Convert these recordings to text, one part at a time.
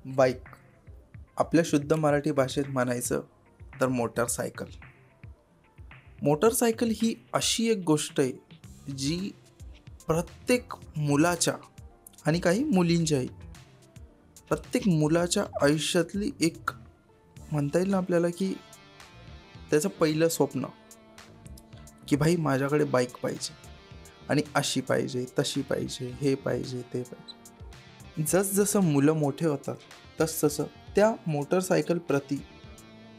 Bike, आपल्या शुद्ध मराठी भाषेत म्हणायचं तर मोटरसायकल. मोटरसायकल ही अशी एक गोष्ट आहे जी प्रत्येक मुलाच्या आणि काही मुलींच्याही प्रत्येक मुलाच्या आयुष्यातली एक म्हणता येईल ना आपल्याला की त्याचं पहिलं स्वप्न की भाई माझ्याकडे बाईक पाहिजे आणि अशी पाहिजे तशी पाहिजे हे पाहिजे ते पाहिजे. जसजसं मुलं मोठे होतात तसतसं त्या मोटरसायकल प्रती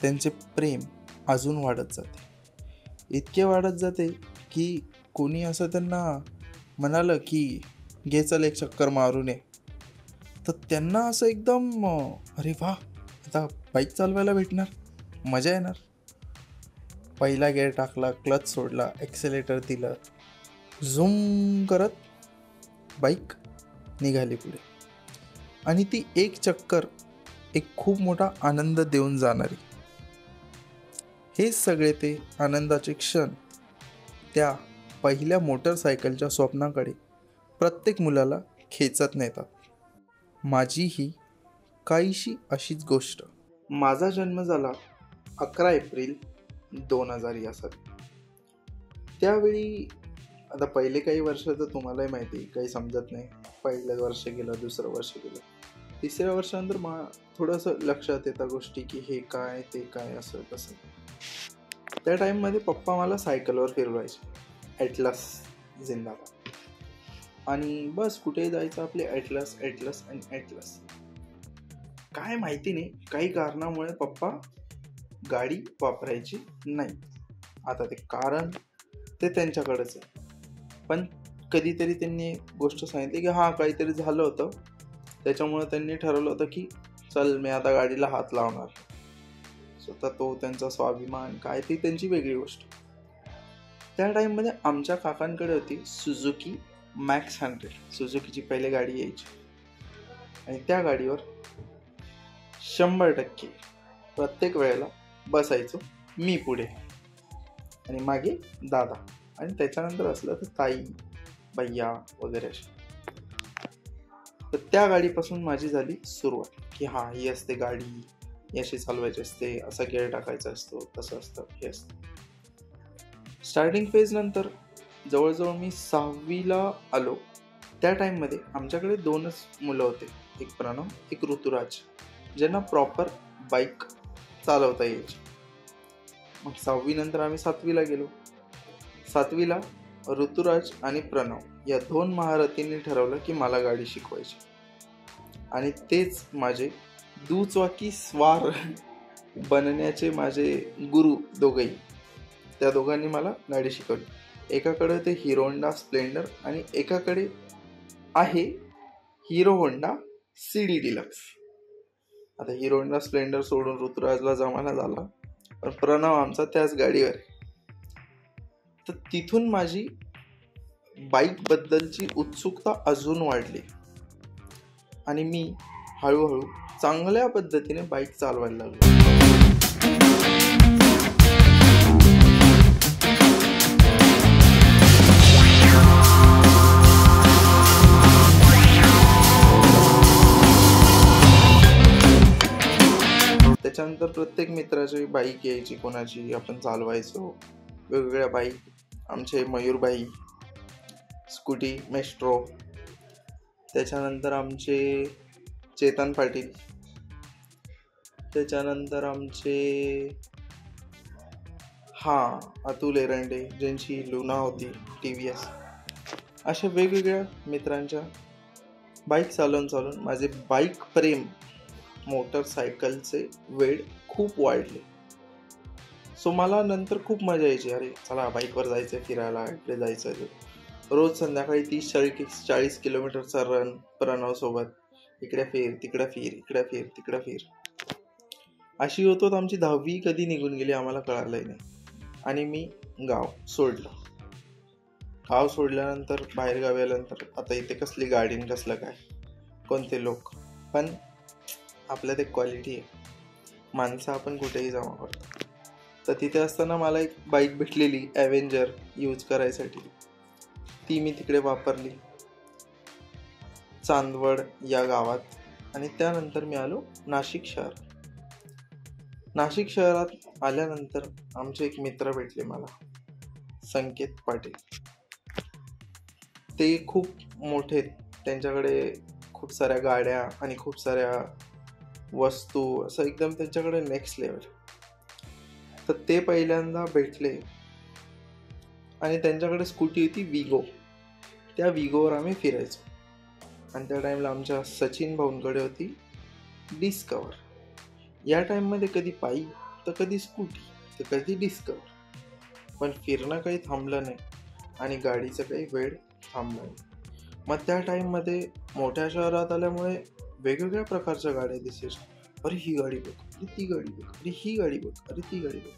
त्यांचे प्रेम अजून वाढत जाते. इतके वाढत जाते की कोणी असं त्यांना म्हणालं की घे चल एक चक्कर मारून ये, तर त्यांना असं एकदम अरे वा, आता बाईक चालवायला भेटणार, मजा येणार. पहिला गेअर टाकला, क्लच सोडला, ॲक्सेलेटर दिलं, झूम करत बाईक निघाली पुढे. आणि ती एक चक्कर एक खूप मोठा आनंद देऊन जाणारी. हे सगळे ते आनंदाचे क्षण त्या पहिल्या मोटरसायकलच्या स्वप्नाकडे प्रत्येक मुलाला खेचत नेतात. माझीही काहीशी अशीच गोष्ट. माझा जन्म झाला 11 एप्रिल 2000 या साली. त्यावेळी आता पहिले काही वर्ष तर तुम्हालाही माहिती काही समजत नाही. पहिलं वर्ष गेलं, दुसरं वर्ष गेलं, तिसऱ्या वर्षानंतर थोडंसं लक्षात येतात गोष्टी की हे काय ते काय असं तसं. त्या टाईममध्ये पप्पा मला सायकलवर फिरवायचे. ॲटलस जिंदाबाद. आणि बस कुठेही जायचं आपले ॲटलस आणि ॲटलस. काय माहिती नाही, काही कारणामुळे पप्पा गाडी वापरायची नाही. आता ते कारण ते त्यांच्याकडेच आहे. पण कधीतरी त्यांनी गोष्ट सांगितली की हां काहीतरी झालं होतं, त्याच्यामुळे त्यांनी ठरवलं होतं की चल मी आता गाडीला हात लावणार. स्वतः तो त्यांचा स्वाभिमान काय ती त्यांची वेगळी गोष्ट. त्या टाईममध्ये आमच्या काकांकडे होती सुझुकी मॅक्स 100. सुझुकीची पहिले गाडी यायची आणि त्या गाडीवर 100% प्रत्येक वेळेला बसायचो मी पुढे आणि मागे दादा, आणि त्याच्यानंतर असलं तर ताई भैया वगैरे असे. तर त्या गाडीपासून माझी झाली सुरुवात की हां ही असते गाडी, ही अशी चालवायची असते, असा गेअर टाकायचा असतो, तसं असतं, हे असतं. स्टार्टिंग फेज नंतर जवळजवळ मी 6वीला आलो. त्या टाईममध्ये आमच्याकडे 2च मुलं होते, एक प्रणव एक ऋतुराज, ज्यांना प्रॉपर बाईक चालवता यायची. मग 6वी नंतर आम्ही 7वीला गेलो. 7वीला ऋतुराज आणि प्रणव या 2 महारथींनी ठरवलं की मला गाडी शिकवायची. आणि तेच माझे दुचाकी स्वार बनण्याचे माझे गुरु दोघंही. त्या दोघांनी मला गाडी शिकवली. एकाकडे ते हिरो होंडा स्प्लेंडर आणि एकाकडे आहे हिरो होंडा CD डिलक्स. आता हिरो होंडा स्प्लेंडर सोडून ऋतुराजला जमाना झाला, पण प्रणव आमचा त्याच गाडीवर. तर तिथून माझी बाईक बद्दलची उत्सुकता अजून वाढली आणि मी हळूहळू चांगल्या पद्धतीने बाईक चालवायला लागलो. त्याच्यानंतर प्रत्येक मित्राची बाईक यायची, कोणाची आपण चालवायचो वेगवेगळ्या बाईक. आमचे मयूरबाई, स्कूटी मेस्ट्रो, त्याच्यानंतर आमचे चेतन पाटील, त्याच्यानंतर आमचे अतुल एरंडे ज्यांची लुना होती TVS. अशा वेगवेगळ्या मित्रांच्या बाईक चालवून माझे बाईक प्रेम, मोटरसायकलचे वेळ खूप वाढले. सो मला नंतर खूप मजा यायची, अरे चला बाईकवर जायचं, फिरायला इकडे जायचं. रोज संध्याकाळी 30-40 किलोमीटरचा रन प्रणवसोबत. इकडे फिर तिकडे फिर, इकडे फिर तिकडे फिर. अशी होतो आमची 10वी कधी निघून गेली आम्हाला कळालंही नाही. आणि मी गाव सोडलं. गाव सोडल्यानंतर बाहेर गावी आल्यानंतर आता इथे कसली गाडी कसलं काय, कोणते लोक, पण आपल्यात एक क्वालिटी आहे, माणसं आपण कुठेही जमा करतो. तर तिथे असताना मला एक बाईक भेटलेली ॲव्हेंजर यूज करायसाठी. ती मी तिकडे वापरली. चांदवड या गावात आणि त्यानंतर मी आलो नाशिक शहर. नाशिक शहरात आल्यानंतर आमचे एक मित्र भेटले मला, संकेत पाटील. ते खूप मोठे, त्यांच्याकडे खूप साऱ्या गाड्या आणि खूप साऱ्या वस्तू, असं एकदम त्यांच्याकडे नेक्स्ट लेवल. तर ते पहिल्यांदा भेटले आणि त्यांच्याकडे स्कूटी होती विगो. त्या विगोवर आम्ही फिरायचो. आणि त्या टाईमला आमच्या सचिन भाऊंकडे होती डिस्कवर. या टाईममध्ये कधी पायी तर कधी स्कूटी तर कधी डिस्कवर. पण फिरणं काही थांबलं नाही आणि गाडीचं काही वेळ थांबला नाही. मग त्या टाईममध्ये मोठ्या शहरात आल्यामुळे वेगवेगळ्या प्रकारच्या गाड्या दिसायच्या. अरे ही गाडी बघ, अरे ती गाडी बघ, अरे ही गाडी बघ, अरे ती गाडी बघ.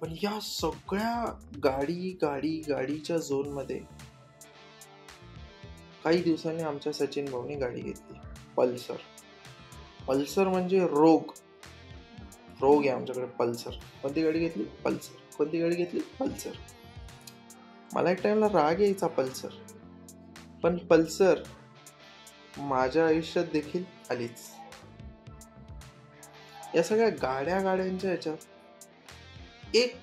पण या सगळ्या गाडीच्या झोनमध्ये काही दिवसांनी आमच्या सचिन भाऊनी गाडी घेतली, पल्सर. पल्सर म्हणजे रोग आहे आमच्याकडे, पल्सर. कोणती गाडी घेतली? पल्सर. कोणती गाडी घेतली? पल्सर. मला एक टाइमला राग यायचा पल्सर, पण पल्सर माझ्या आयुष्यात देखील आलीच. या सगळ्या गाड्यांच्या ह्याच्यात एक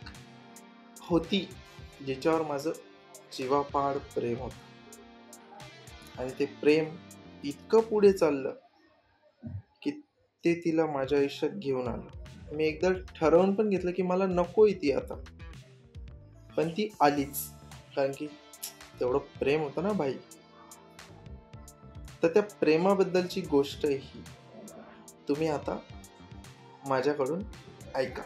होती जिच्यावर माझं जीवापाड प्रेम होतं. आणि ते प्रेम इतकं पुढे चाललं की ते तिला माझ्या आयुष्यात घेऊन आलं. मी एकदा ठरवून पण घेतलं की मला नकोय ती आता, पण ती आलीच, कारण की तेवढं प्रेम होतं ना भाई. तर त्या प्रेमाबद्दलची गोष्ट ही तुम्ही आता माझ्याकडून ऐका.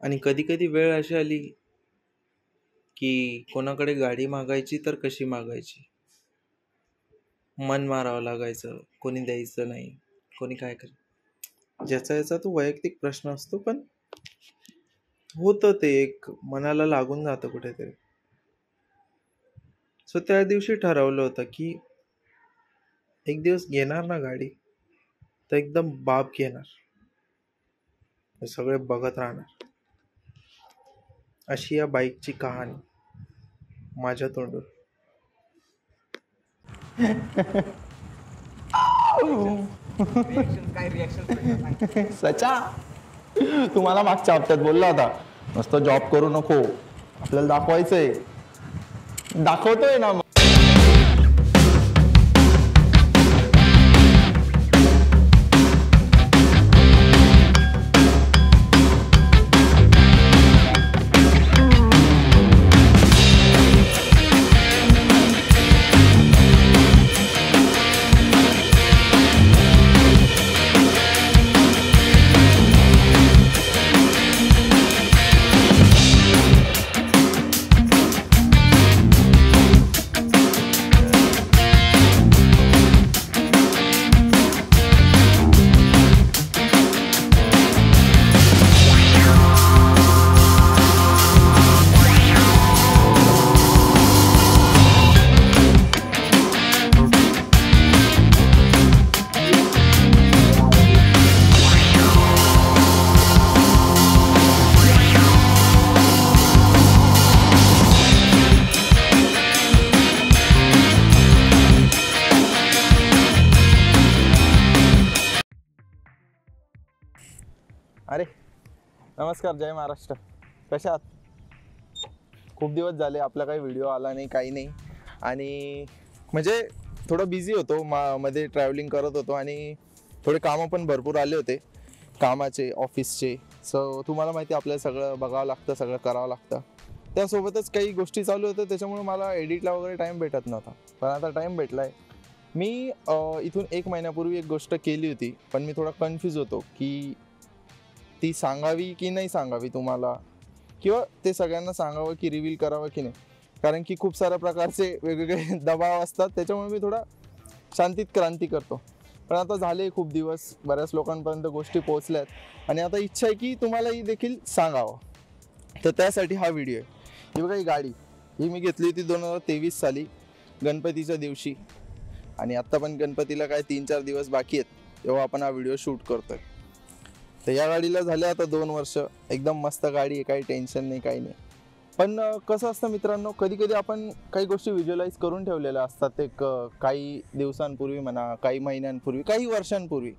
आणि कधी कधी वेळ अशी आली की कोणाकडे गाडी मागायची तर कशी मागायची, मन मारावं लागायचं, कोणी द्यायचं नाही, कोणी काय कर. ज्याचा तो वैयक्तिक प्रश्न असतो, पण होतं ते एक मनाला लागून जातं कुठेतरी. सो त्या दिवशी ठरवलं होतं की एक दिवस घेणार ना गाडी तर एकदम बाप घेणार, सगळे बघत राहणार. अशी या बाईकची कहाणी माझ्या तोंडून. सचा, तुम्हाला मागच्या हप्त्यात बोलला होता मस्त जॉब करू नको, आपल्याला दाखवायचंय. दाखवतोय ना. अरे नमस्कार, जय महाराष्ट्र. कशा आहात? खूप दिवस झाले आपला काही व्हिडिओ आला नाही, काही नाही. आणि म्हणजे थोडं बिझी होतो, मध्ये ट्रॅव्हलिंग करत होतो आणि थोडे कामं पण भरपूर आले होते, कामाचे, ऑफिसचे. सो तुम्हाला माहिती, आपल्याला सगळं बघावं लागतं, सगळं करावं लागतं. त्यासोबतच काही गोष्टी चालू होत्या, त्याच्यामुळे मला एडिटला वगैरे टाईम भेटत नव्हता. पण आता टाईम भेटला आहे. मी इथून 1 महिन्यापूर्वी एक गोष्ट केली होती, पण मी थोडा कन्फ्यूज होतो की ती सांगावी की नाही सांगावी तुम्हाला, किंवा ते सगळ्यांना सांगावं की रिव्हील करावं की नाही. कारण की खूप साऱ्या प्रकारचे वेगवेगळे दबाव असतात, त्याच्यामुळे मी थोडा शांतीत क्रांती करतो. पण आता झाले खूप दिवस, बऱ्याच लोकांपर्यंत गोष्टी पोहोचल्यात आणि आता इच्छा आहे की तुम्हालाही देखील सांगावं. तर त्यासाठी हा व्हिडिओ आहे. ही बघा, ही गाडी ही मी घेतली होती 2023 साली गणपतीच्या दिवशी, आणि आता पण गणपतीला काय 3-4 दिवस बाकी आहेत तेव्हा आपण हा व्हिडिओ शूट करतोय. तर या गाडीला झाले आता 2 वर्ष. एकदम मस्त गाडी आहे, काही टेन्शन नाही, काही नाही. पण कसं असतं मित्रांनो, कधी कधी आपण काही गोष्टी व्हिज्युअलाइज करून ठेवलेल्या असतात एक काही दिवसांपूर्वी म्हणा, काही महिन्यांपूर्वी, काही वर्षांपूर्वी.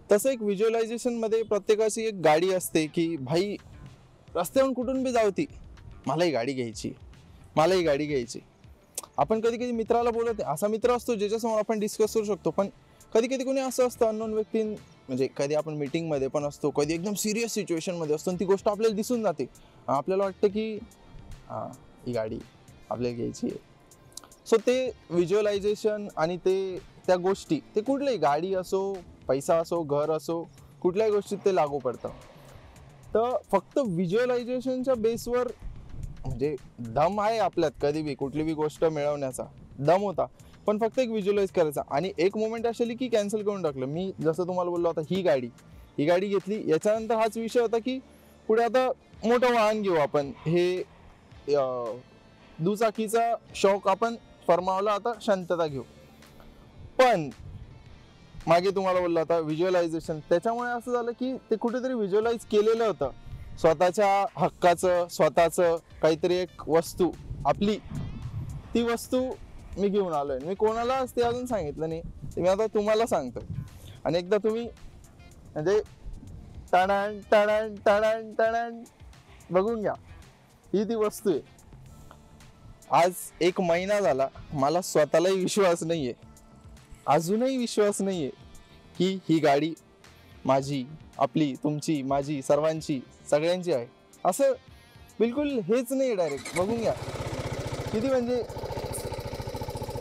तसं एक व्हिज्युअलायझेशनमध्ये प्रत्येकाची एक गाडी असते की भाई रस्त्यावरून कुठून बी जाऊ ती, मला ही गाडी घ्यायची, मला ही गाडी घ्यायची. आपण कधी कधी मित्राला बोलत नाही, असा मित्र असतो ज्याच्यासमोर आपण डिस्कस करू शकतो. पण कधी कधी कोणी असं असतं अननोन व्यक्ती, म्हणजे कधी आपण मीटिंगमध्ये पण असतो, कधी एकदम सिरियस सिच्युएशनमध्ये असतो आणि ती गोष्ट आपल्याला दिसून जाते. आपल्याला वाटतं की हां, ही गाडी आपल्याला घ्यायची आहे. सो ते व्हिज्युअलायझेशन आणि त्या गोष्टी, ते कुठल्याही गाडी असो, पैसा असो, घर असो, कुठल्याही गोष्टीत ते लागू पडतं. तर फक्त व्हिज्युअलायझेशनच्या बेसवर, म्हणजे दम आहे आपल्यात, कधी बी कुठली बी गोष्ट मिळवण्याचा दम होता, पण फक्त एक व्हिज्युअलाइज करायचा. आणि एक मोमेंट असेल की कॅन्सल करून टाकलं. मी जसं तुम्हाला बोललो, आता ही गाडी घेतली. याच्यानंतर हाच विषय होता की पुढे आता मोठं वाहन घेऊ आपण. हे दुचाकीचा शौक आपण फरमावला, आता शांतता घेऊ. पण मागे तुम्हाला बोललो आता व्हिज्युअलायझेशन, त्याच्यामुळे असं झालं की ते कुठेतरी व्हिज्युअलाइज केलेलं होतं स्वतःच्या हक्काचं, स्वतःचं काहीतरी एक वस्तू आपली, ती वस्तू मी घेऊन आलोय. मी कोणालाच ते अजून सांगितलं नाही, ते मी आता तुम्हाला सांगतो. आणि एकदा तुम्ही म्हणजे टणान टणान टणान टणान बघून घ्या, ही ती वस्तू आहे. आज 1 महिना झाला, मला स्वतःलाही विश्वास नाहीये, अजूनही विश्वास नाहीये की ही गाडी माझी, आपली, तुमची, माझी, सर्वांची, सगळ्यांची आहे. असं बिलकुल हेच नाही. डायरेक्ट बघून घ्या किती म्हणजे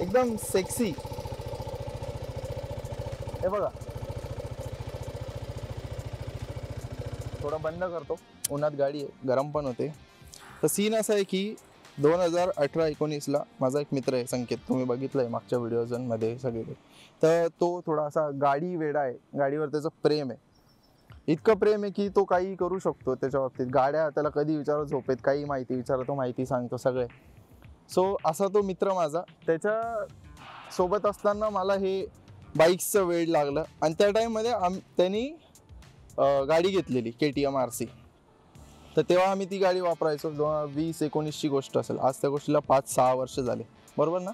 एकदम सेक्सी. हे बघा, थोडं बंद करतो, उन्हात गाडी आहे, गरम पण होते. तर सीन असा आहे की 2018-19ला माझा एक मित्र आहे संकेत, तुम्ही बघितलंय मागच्या व्हिडिओजमध्ये सगळे. तर तो थोडासा गाडी वेडा आहे, गाडीवर त्याचं प्रेम आहे. इतकं प्रेम आहे की तो काही करू शकतो त्याच्या बाबतीत. गाड्या त्याला कधी विचारत झोपेत, काही माहिती विचारतो, माहिती सांगतो सगळे. सो असा तो मित्र माझा. त्याच्या सोबत असताना मला हे बाईक्सचं वेड लागलं. आणि त्या टाईममध्ये त्यांनी गाडी घेतलेली KTM RC. तर तेव्हा आम्ही ती गाडी वापरायचो. 2020-19ची गोष्ट असेल. आज त्या गोष्टीला 5-6 वर्ष झाले, बरोबर ना?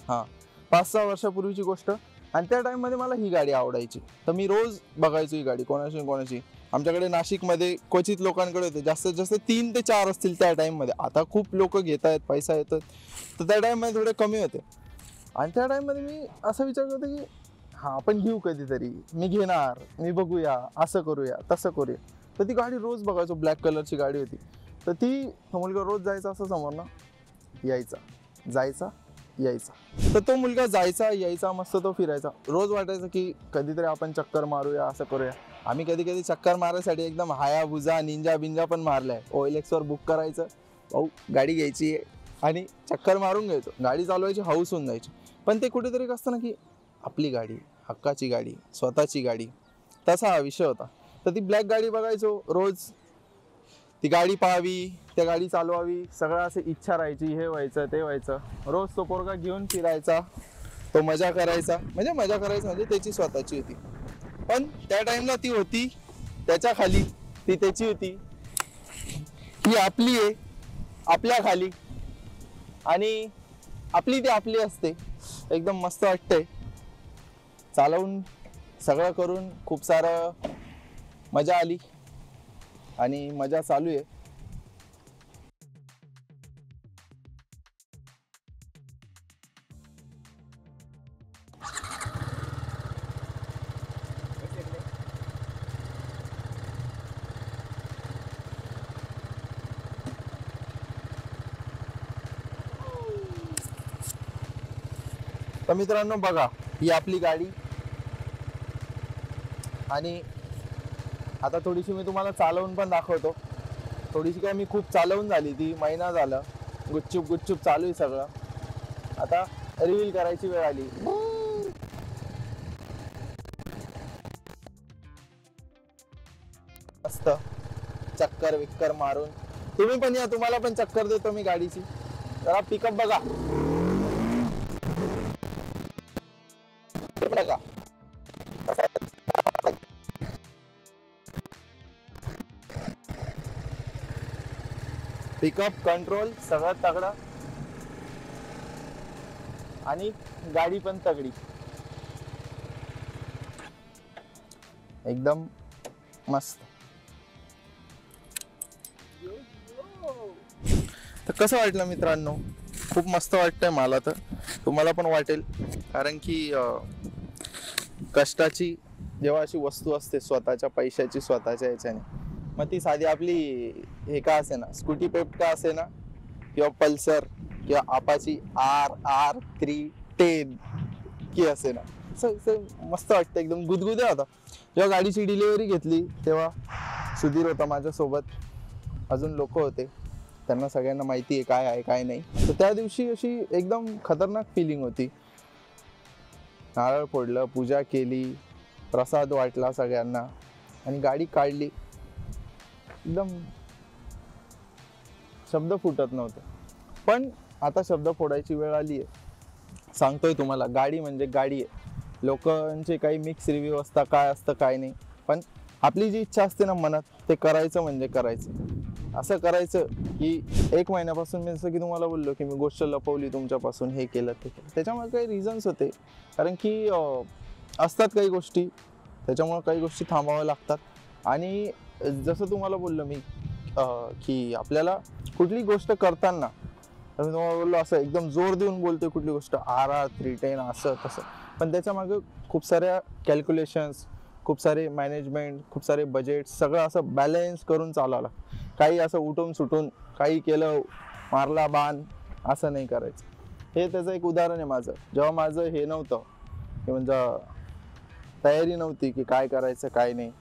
हां, 5-6 वर्षापूर्वीची गोष्ट. आणि त्या टाईममध्ये मला ही गाडी आवडायची. तर मी रोज बघायचो ही गाडी कोणाची. आमच्याकडे नाशिकमध्ये क्वचित लोकांकडे होते, जास्तीत जास्त 3 ते 4 असतील त्या टाईममध्ये. आता खूप लोक घेत आहेत, पैसा येतात, तर त्या टाईममध्ये थोडे कमी होते. आणि त्या टाईममध्ये मी असा विचार करतो की हां, आपण घेऊ कधीतरी, मी घेणार, मी बघूया, असं करूया, तसं करूया. तर ती गाडी रोज बघायचो, ब्लॅक कलरची गाडी होती. तर ती मुलगा रोज जायचा असं समोरनं, यायचा, जायचा, यायचा. तर तो मुलगा जायचा, यायचा, मस्त तो फिरायचा. रोज वाटायचं की कधीतरी आपण चक्कर मारूया, असं करूया. आम्ही कधी कधी चक्कर मारायसाठी एकदम हायाबुजा, निंजा बिंजा पण मारलाय. OLXवर बुक करायचं, भाऊ गाडी घ्यायची आहे, आणि चक्कर मारून घ्यायचो. गाडी चालवायची, हाऊस होऊन जायची. पण ते कुठेतरी असतं ना की आपली गाडी, हक्काची गाडी, स्वतःची गाडी, तसा हा विषय होता. तर ती ब्लॅक गाडी बघायचो रोज, ती गाडी पाहावी, त्या गाडी चालवावी, सगळं असं इच्छा राहायची, हे व्हायचं, ते व्हायचं. रोज तो पोरगा घेऊन फिरायचा, तो मजा करायचा म्हणजे त्याची स्वतःची होती. पण त्या टाइमला ती होती त्याच्या खाली, ती त्याची होती, ही आपली आहे आपल्या खाली, आणि आपली ती आपली असते. एकदम मस्त वाटतंय चालवून, सगळं करून, खूप सारं मजा आली आणि मजा चालू आहे. तर मित्रांनो बघा, ही आपली गाडी. आणि आता थोडीशी मी तुम्हाला चालवून पण दाखवतो. थोडीशी काय मी खूप चालवून झाली, ती महिना झाला, गुच्चूप चालू आहे सगळं. आता रिव्हील करायची वेळ आली. मस्त चक्कर विक्कर मारून तुम्ही पण या, तुम्हाला पण चक्कर देतो मी गाडीची. जरा पिकअप बघा बघा पिकअप कंट्रोल सगळं तगडा आणि गाडी पण तगडी एकदम मस्त. तर कसं वाटलं मित्रांनो? खूप मस्त वाटतंय मला, तर तुम्हाला पण वाटेल, कारण की कष्टाची जेव्हा अशी वस्तू असते स्वतःच्या पैशाची स्वतःच्या याच्याने, मग ती साधी आपली हे का असे ना, स्कूटी पेप्ट का असे ना, किंवा पल्सर किंवा अपाची RR310 की असे ना, मस्त वाटतं, एकदम गुदगुद्या होता. जेव्हा गाडीची डिलिव्हरी घेतली तेव्हा सुधीर होता माझ्यासोबत, अजून लोक होते, त्यांना सगळ्यांना माहिती आहे काय आहे काय नाही. तर त्या दिवशी अशी एकदम खतरनाक फिलिंग होती. नारळ फोडलं, पूजा केली, प्रसाद वाटला सगळ्यांना आणि गाडी काढली. एकदम शब्द फुटत नव्हते. पण आता शब्द फोडायची वेळ आली आहे. सांगतोय तुम्हाला, गाडी म्हणजे गाडी आहे. लोकांचे काही मिक्स रिव्ह्यू असतात, काय असतं काय नाही, पण आपली जी इच्छा असते ना मनात, ते करायचं म्हणजे करायचं. असं करायचं की 1 महिन्यापासून मी जसं की तुम्हाला बोललो की मी गोष्ट लपवली तुमच्यापासून, हे केलं ते केलं, त्याच्यामुळे काही रिझन्स होते, कारण की असतात काही गोष्टी, त्याच्यामुळे काही गोष्टी थांबाव्या लागतात. आणि जसं तुम्हाला बोललो मी की आपल्याला कुठली गोष्ट करताना, मी तुम्हाला बोललो असं एकदम जोर देऊन बोलतोय कुठली गोष्ट RR310 असं तसं, पण त्याच्या मागे खूप साऱ्या कॅल्क्युलेशन्स, खूप सारे मॅनेजमेंट, खूप सारे बजेट, सगळं असं बॅलन्स करून चालवलं. काही असं उठून सुटून काही केलं, मारला बाण, असं नाही करायचं. हे त्याचं एक उदाहरण आहे माझं. जेव्हा माझं हे नव्हतं, की म्हणजे तयारी नव्हती की काय करायचं काय नाही,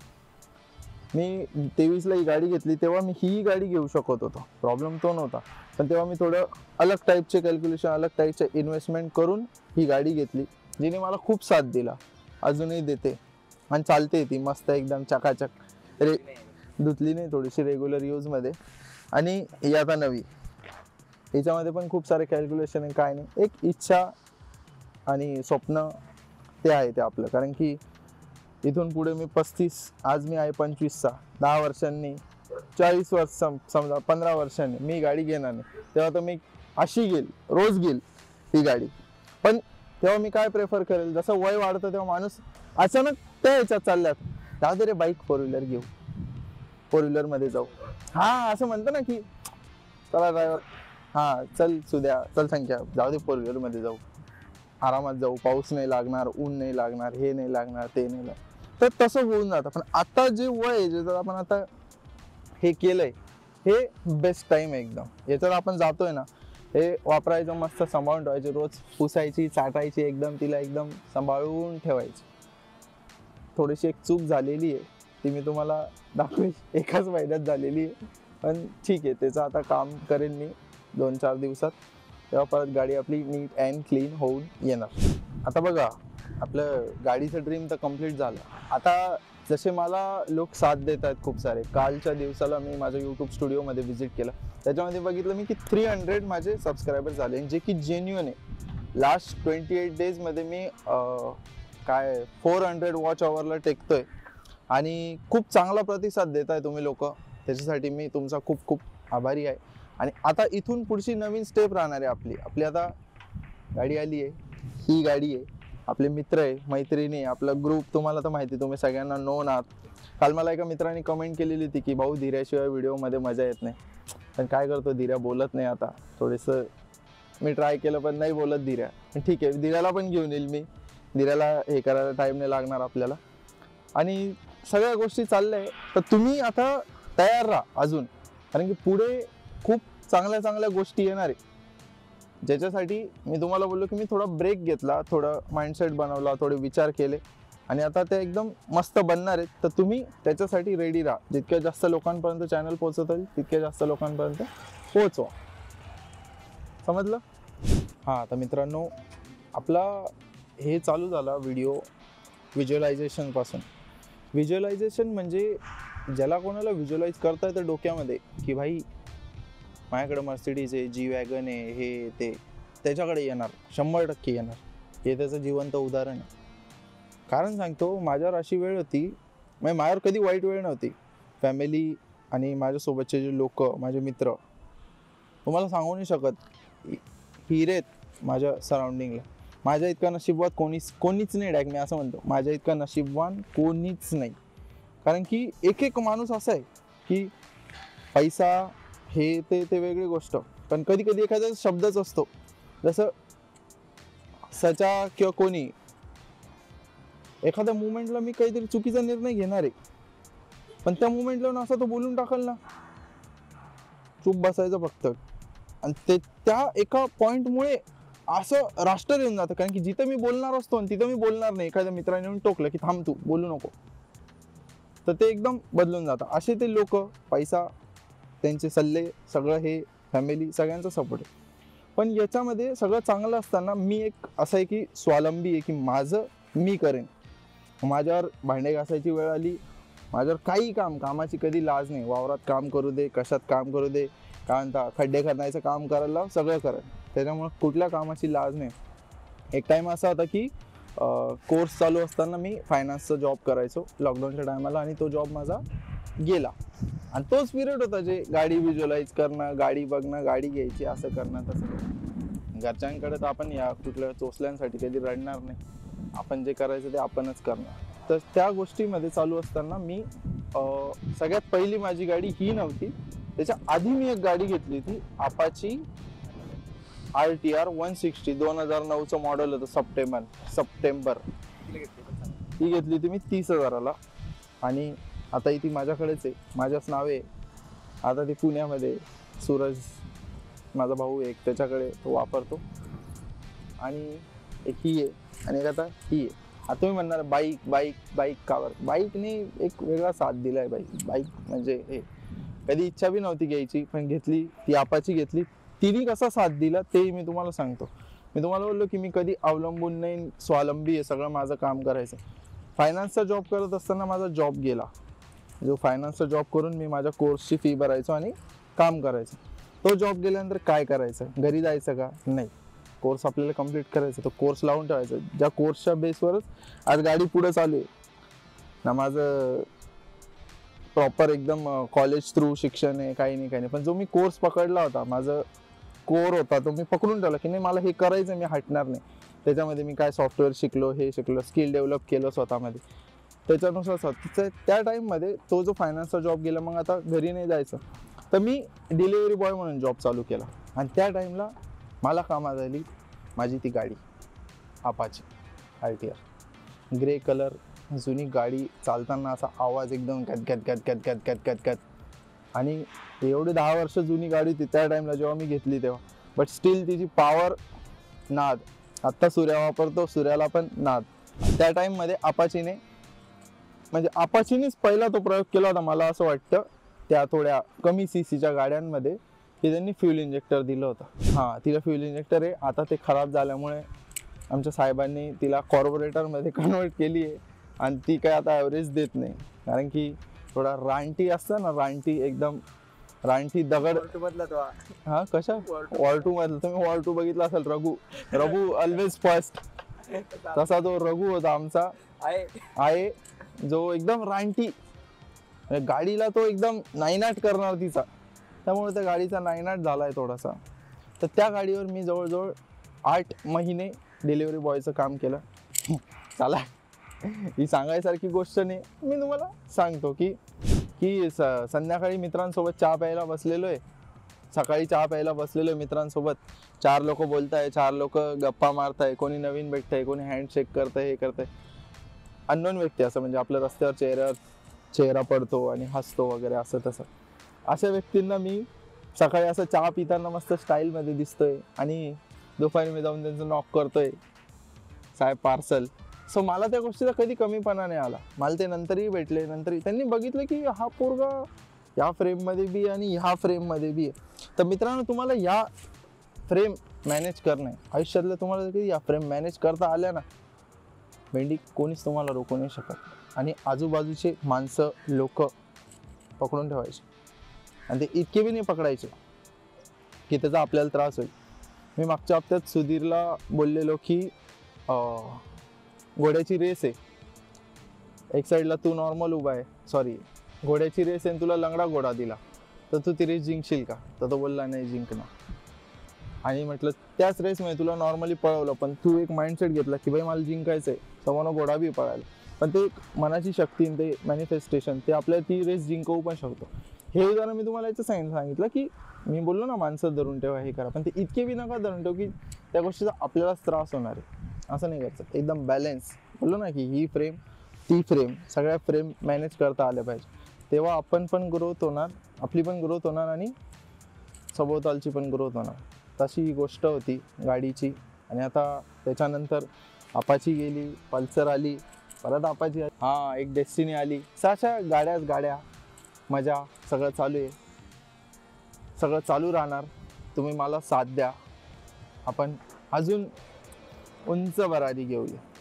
मी 23ला ही गाडी घेतली, तेव्हा मी ही गाडी घेऊ शकत होतो, प्रॉब्लेम तो नव्हता. पण तेव्हा मी थोडं अलग टाईपचे कॅल्क्युलेशन, अलग टाईपचे इन्व्हेस्टमेंट करून ही गाडी घेतली, जिने मला खूप साथ दिला, अजूनही देते आणि चालते ती मस्त एकदम चकाचक. धुतली नाही, थोडीशी रेग्युलर यूजमध्ये. आणि ही आता नवी, याच्यामध्ये पण खूप सारे कॅल्क्युलेशन आहे, काय नाही, एक इच्छा आणि स्वप्न ते आहे ते आपलं. कारण की इथून पुढे मी 35, आज मी आहे 25चा, 10 वर्षांनी, 40 वर्ष, समजा 15 वर्षांनी मी गाडी घेणार नाही, तेव्हा तर मी अशी घेईल, रोज घेईल ही गाडी. पण तेव्हा मी काय प्रेफर करेल, जसं वय वाढतं तेव्हा माणूस अचानक त्या ह्याच्यात चालल्यात, जाऊ दे रे बाईक, 4 व्हीलर घेऊ, 4 व्हीलरमध्ये जाऊ, हा असं म्हणतो ना की चला ड्रायव्हर, हा चल सुद्या, चल संख्या, जाऊ दे 4 व्हीलरमध्ये जाऊ, आरामात जाऊ, पाऊस नाही लागणार, ऊन नाही लागणार, हे नाही लागणार, ते नाही लागणार, तर तसं होऊन जातं. पण आता जे वय आहे, जे आपण आता हे केलंय, हे बेस्ट टाइम आहे एकदम. याच्यात आपण जातोय ना, हे वापरायचं, मस्त सांभाळून ठेवायचे, रोज पुसायची, चाटायची, एकदम तिला एकदम सांभाळून ठेवायची. थोडीशी एक चूक झालेली आहे, ती मी तुम्हाला दाखवेल, एकाच महिन्यात झालेली आहे, पण ठीक आहे, त्याचं आता काम करेन मी 2-4 दिवसात, तेव्हा परत गाडी आपली नीट अँड क्लीन होऊन येणार. आता बघा, आपलं गाडीचं ड्रीम तर कम्प्लीट झालं. आता जसे मला लोक साथ देत आहेत खूप सारे, कालच्या दिवसाला मी माझ्या यूट्यूब स्टुडिओमध्ये व्हिजिट केलं, त्याच्यामध्ये बघितलं मी की 300 माझे सबस्क्रायबर झाले, जे की जेन्युइन आहे. लास्ट 28 डेजमध्ये मी काय 400 वॉच आवरला टेकतोय, आणि खूप चांगला प्रतिसाद देत आहे तुम्ही लोक, त्याच्यासाठी मी तुमचा खूप खूप आभारी आहे. आणि आता इथून पुढची नवीन स्टेप राहणार आहे आपली आता गाडी आली आहे, ही गाडी आहे, आपले मित्र आहे, मैत्रिणी, आपला ग्रुप तुम्हाला तर माहिती, तुम्ही सगळ्यांना नोन आहात. काल मला एका मित्राने कमेंट केलेली होती की भाऊ, धीऱ्याशिवाय व्हिडिओमध्ये मजा येत नाही. पण काय करतो, धीऱ्या बोलत नाही. आता थोडंसं मी ट्राय केलं पण नाही बोलत धीऱ्या, पण ठीक आहे, धीऱ्याला पण घेऊन येईल मी, धीऱ्याला हे करायला टाईम नाही लागणार आपल्याला. आणि सगळ्या गोष्टी चालल्या आहे, तर तुम्ही आता तयार राहा अजून, कारण की पुढे खूप चांगल्या चांगल्या गोष्टी येणार आहे, ज्याच्यासाठी मी तुम्हाला बोललो की मी थोडा ब्रेक घेतला, थोडं माइंडसेट बनवला, थोडे विचार केले, आणि आता ते एकदम मस्त बनणार आहेत. तर तुम्ही त्याच्यासाठी रेडी राहा. जितक्या जास्त लोकांपर्यंत चॅनल पोहोचवता येईल तितक्या जास्त लोकांपर्यंत पोहोचवा, समजलं? हां, तर मित्रांनो, आपला हे चालू झाला व्हिडिओ व्हिज्युअलायझेशनपासून. व्हिज्युअलायझेशन म्हणजे ज्याला कोणाला व्हिज्युअलाइज करता येतं डोक्यामध्ये की भाई माझ्याकडे मर्सिडीज आहे, जी वॅगन आहे, हे ते, त्याच्याकडे येणार, 100% येणार. हे त्याचं जिवंत उदाहरण आहे. कारण सांगतो, माझ्यावर अशी वेळ होती, म्हणजे माझ्यावर कधी वाईट वेळ नव्हती. फॅमिली आणि माझ्यासोबतचे जे लोक, माझे मित्र, तुम्हाला सांगू नाही शकत, हिरे आहेत माझ्या सराउंडिंगला. माझ्या इतका नशीबवान कोणीच नाही. मी असं म्हणतो, माझ्या इतका नशीबवान कोणीच नाही. कारण की एक माणूस असा आहे की पैसा हे ते वेगळी गोष्ट, पण कधी कधी एखादा शब्दच असतो, जसं सचा किंवा कोणी एखाद्या मुवमेंटला मी काहीतरी चुकीचा निर्णय घेणार आहे, पण त्या मुवमेंटला असं तो बोलून टाकल ना, चूप बसायचं फक्त. आणि ते त्या एका पॉइंटमुळे असं राष्ट्र येऊन जातं. कारण की जिथं मी बोलणार असतो आणि तिथं मी बोलणार नाही, एखाद्या मित्राने येऊन टोकलं की थांब तू बोलू नको, तर ते एकदम बदलून जातं. असे ते लोक, पैसा, त्यांचे सल्ले, सगळं हे फॅमिली, सगळ्यांचा सपोर्ट आहे. पण याच्यामध्ये सगळं चांगलं असताना मी एक असं आहे की स्वावलंबी आहे, की माझं मी करेन. माझ्यावर भांडे घासायची वेळ आली, माझ्यावर काही कामाची कधी लाज नाही. वावरात काम करू दे, कशात काम करू दे, काय म्हणता, खड्डे खणायचं काम करायला सगळं करेन. त्याच्यामुळे कुठल्या कामाची लाज नाही. एक टाईम असा होता की कोर्स चालू असताना मी फायनान्सचा जॉब करायचो लॉकडाऊनच्या टायमाला, आणि तो जॉब माझा गेला. आणि तोच पिरियड होता जे गाडी व्हिज्युअलाइज करणं, गाडी बघणं, गाडी घ्यायची, असं करणं तसं करणं. घरच्यांकडे तर आपण या कुठल्या चोचल्यांसाठी कधी रडणार नाही. आपण जे करायचं ते आपणच करणार. तर त्या गोष्टीमध्ये चालू असताना मी सगळ्यात पहिली माझी गाडी ही नव्हती. त्याच्या आधी मी एक गाडी घेतली होती, अपाची RTR 160, 2009चं मॉडेल होतं. सप्टेंबर ही घेतली होती मी 30,000ला. आणि आता ती माझ्याकडेच आहे, माझ्याच नावे. आता ती पुण्यामध्ये सूरज माझा भाऊ एक, त्याच्याकडे तो वापरतो. आणि एक ही आहे, आणि एक आता ही आहे. आता तुम्ही म्हणणार बाईक कावर, बाईकने एक वेगळा साथ दिलाय. बाईक म्हणजे हे कधी इच्छा बी नव्हती घ्यायची, पण घेतली ती, अपाची घेतली. तिने कसा साथ दिला ते मी तुम्हाला सांगतो. मी तुम्हाला बोललो की मी कधी अवलंबून नाही, स्वावलंबी आहे, सगळं माझं काम करायचं. फायनान्सचा जॉब करत असताना माझा जॉब गेला. जो फायनान्सचा जॉब करून मी माझ्या कोर्सची फी भरायचो आणि काम करायचं. तो जॉब गेल्यानंतर काय करायचं, घरी जायचं का, नाही, कोर्स आपल्याला कम्प्लीट करायचा, तो कोर्स लावून ठेवायचा. ज्या कोर्सच्या बेसवरच आज गाडी पुढे चालू आहे ना. माझं प्रॉपर एकदम कॉलेज थ्रू शिक्षण आहे, काही नाही. पण जो मी कोर्स पकडला होता, माझं कोर होता, तो मी पकडून ठेवला की नाही, मला हे करायचं, मी हटणार नाही. त्याच्यामध्ये मी काय सॉफ्टवेअर शिकलो, हे शिकलो, स्किल डेव्हलप केलं स्वतःमध्ये. त्याच्यानुसार त्या टाईममध्ये तो जो फायनान्सचा जॉब गेला, मग आता घरी नाही जायचं, तर मी डिलिव्हरी बॉय म्हणून जॉब चालू केला. आणि त्या टाईमला मला कामात आली माझी ती गाडी, अपाची RTR, ग्रे कलर, जुनी गाडी. चालताना असा आवाज एकदम गद. आणि एवढी 10 वर्ष जुनी गाडी होती त्या टाईमला जेव्हा मी घेतली तेव्हा. बट स्टील तिची पॉवर, नाद. आत्ता सूर्या वापरतो, सूर्याला पण नाद. त्या टाईममध्ये अपाचीनेच पहिला तो प्रयोग केला होता, मला असं वाटतं, त्या थोड्या कमी CCच्या गाड्यांमध्ये, की त्यांनी फ्यूल इंजेक्टर दिलं होतं. हां, तिला फ्यूल इंजेक्टर आहे. आता ते खराब झाल्यामुळे आमच्या साहेबांनी तिला कॉर्पोरेटरमध्ये कन्वर्ट केली आहे. आणि ती काय आता ॲव्हरेज देत नाही, कारण की थोडा रानटी असतं ना, एकदम रानटी दगड. हा, कशा वॉल्टू मधलं, तुम्ही वॉल्टू बघितला असेल, रघु ऑलवेज फर्स्ट, तसा तो रघु होता आमचा आहे, जो एकदम रानटी. गाडीला तो एकदम नायनाट करणार तिचा, त्यामुळे त्या गाडीचा नायनाट झालाय थोडासा. तर त्या गाडीवर मी जवळजवळ 8 महिने डिलिव्हरी बॉयचं काम केलं. चला, ही सांगायसारखी गोष्ट नाही, मी तुम्हाला सांगतो की संध्याकाळी मित्रांसोबत चहा प्यायला बसलेलो आहे, सकाळी चहा प्यायला बसलेलो आहे मित्रांसोबत. 4 लोक बोलताय, 4 लोक गप्पा मारताय, कोणी नवीन भेटतंय, कोणी हँडशेक करतंय, हे करतंय. अननोन व्यक्ती, असं म्हणजे आपल्या रस्त्यावर चेहरा पडतो आणि हसतो वगैरे, असं तसं. अशा व्यक्तींना मी सकाळी असं चहा पिताना मस्त स्टाईलमध्ये दिसतोय, आणि दुपारी मी जाऊन त्यांचं नॉक करतोय, साहेब पार्सल. सो मला त्या गोष्टीचा कधी कमीपणा नाही आला. मला ते नंतरही भेटले, नंतर त्यांनी बघितलं की हा पोरगा या फ्रेममध्ये बी आणि ह्या फ्रेममध्ये बी आहे. तर मित्रांनो, तुम्हाला या फ्रेम मॅनेज करणं आहे आयुष्यातलं. तुम्हाला कधी या फ्रेम मॅनेज करता आल्या ना, भेंडी कोणीच तुम्हाला रोखू नाही शकत. आणि आजूबाजूचे माणसं, लोक पकडून ठेवायचे, आणि ते इतके बी नाही पकडायचे की त्याचा आपल्याला त्रास होईल. मी मागच्या हप्त्यात सुधीरला बोललेलो की घोड्याची रेस आहे, एक साईडला तू नॉर्मल उभा आहे, सॉरी घोड्याची रेस आहे, तुला लंगडा घोडा दिला तर तू ती रेस जिंकशील का? तर तो बोलला नाही जिंकणार. आणि म्हटलं त्याच रेसमध्ये तुला नॉर्मली पळवलं, पण तू एक माइंडसेट घेतला की भाई मला जिंकायचं आहे, समोर घोडा बी पळायला, पण ते मनाची शक्ती, ते मॅनिफेस्टेशन, ते आपल्याला ती रेस जिंकवू पण शकतो. हे उदाहरण मी तुम्हाला याचं सांगितलं की मी बोललो ना माणसं धरून ठेवा, हे करा, पण ते इतके बी नका धरून ठेव की त्या गोष्टीचा आपल्यालाच त्रास होणार आहे. असं नाही करायचं, एकदम बॅलन्स. बोललो ना की ही फ्रेम ती फ्रेम, सगळ्या फ्रेम मॅनेज करता आल्या पाहिजे, तेव्हा आपण पण ग्रोथ होणार, आपली पण ग्रोथ होणार आणि सभोवतालची पण ग्रोथ होणार. तशी ही गोष्ट होती गाडीची. आणि आता त्याच्यानंतर अपाची गेली, पल्सर आली, परत अपाची, हां एक डेस्टिनी आली. अशा गाड्या मजा, सगळं चालू आहे, सगळं चालू राहणार. तुम्ही मला साथ द्या, आपण अजून उंच भरारी घेऊया.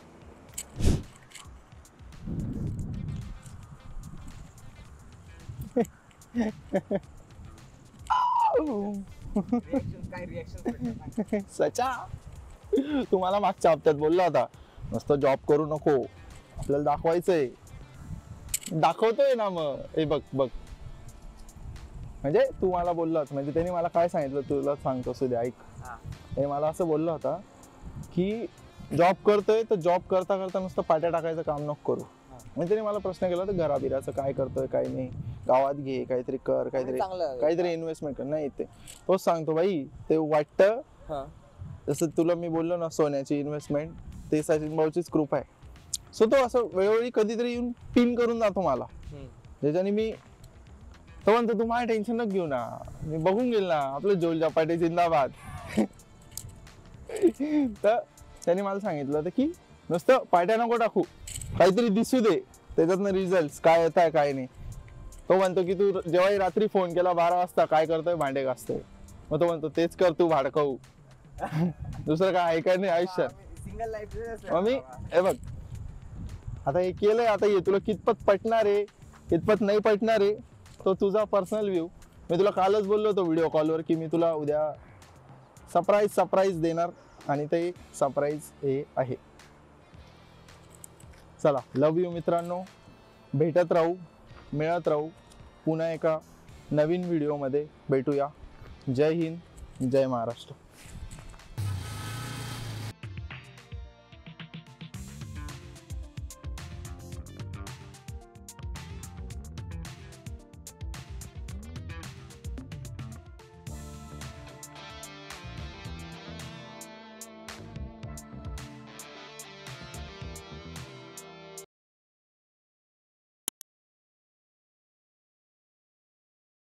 सचा तुम्हाला मागच्या हप्त्यात बोलला होता नुसतं जॉब करू नको, आपल्याला दाखवायचंय, दाखवतोय ना. मग हे बघ म्हणजे तू मला बोललास, म्हणजे त्यांनी मला काय सांगितलं तुला सांगतो सुद्धा ऐक. त्यांनी मला असं बोललं होता की जॉब करतोय तर जॉब करता करता नुसतं पाट्या टाकायचं काम नको करू. म्हणजे त्यांनी मला प्रश्न केला होता घराबिराचं काय करतोय काय नाही, गावात घे काहीतरी कर, काहीतरी इन्व्हेस्टमेंट कर. नाही ते तोच सांगतो भाई, ते वाटतं जसं तुला मी बोललो ना सोन्याची इन्व्हेस्टमेंट, ते सचिन भाऊचीच कृपा आहे. सो तो असं वेळोवेळी कधीतरी येऊन पिन करून जातो मला, ज्याच्याने मी तो म्हणतो तू माझ्या टेन्शन नको घेऊ ना, मी बघून गेल ना आपलं जोल जपाटे जिंदाबाद. तर त्याने मला सांगितलं होतं की नुसतं पाट्या नको टाकू, काहीतरी दिसू दे त्याच्यातनं रिझल्ट काय येत आहे काय नाही. तो म्हणतो की तू जेव्हाही रात्री फोन केला 12 वाजता काय करतोय, भांडे घासतोय, मग तो म्हणतो तेच कर तू भाडकवू. दुसरं काय आहे काय नाही आयुष्यात. मग मी हे बघ आता हे केलंय, आता हे तुला कितपत पटणार आहे कितपत नाही पटणार आहे तो तुझा पर्सनल व्ह्यू. मी तुला कालच बोललो होतो व्हिडिओ कॉलवर की मी तुला उद्या सरप्राईज देणार, आणि ते सरप्राईज हे आहे. चला लव यू मित्रांनो, भेटत राहू, मिळत राहू, पुन्हा एका नवीन व्हिडिओमध्ये भेटूया. जय हिंद, जय महाराष्ट्र.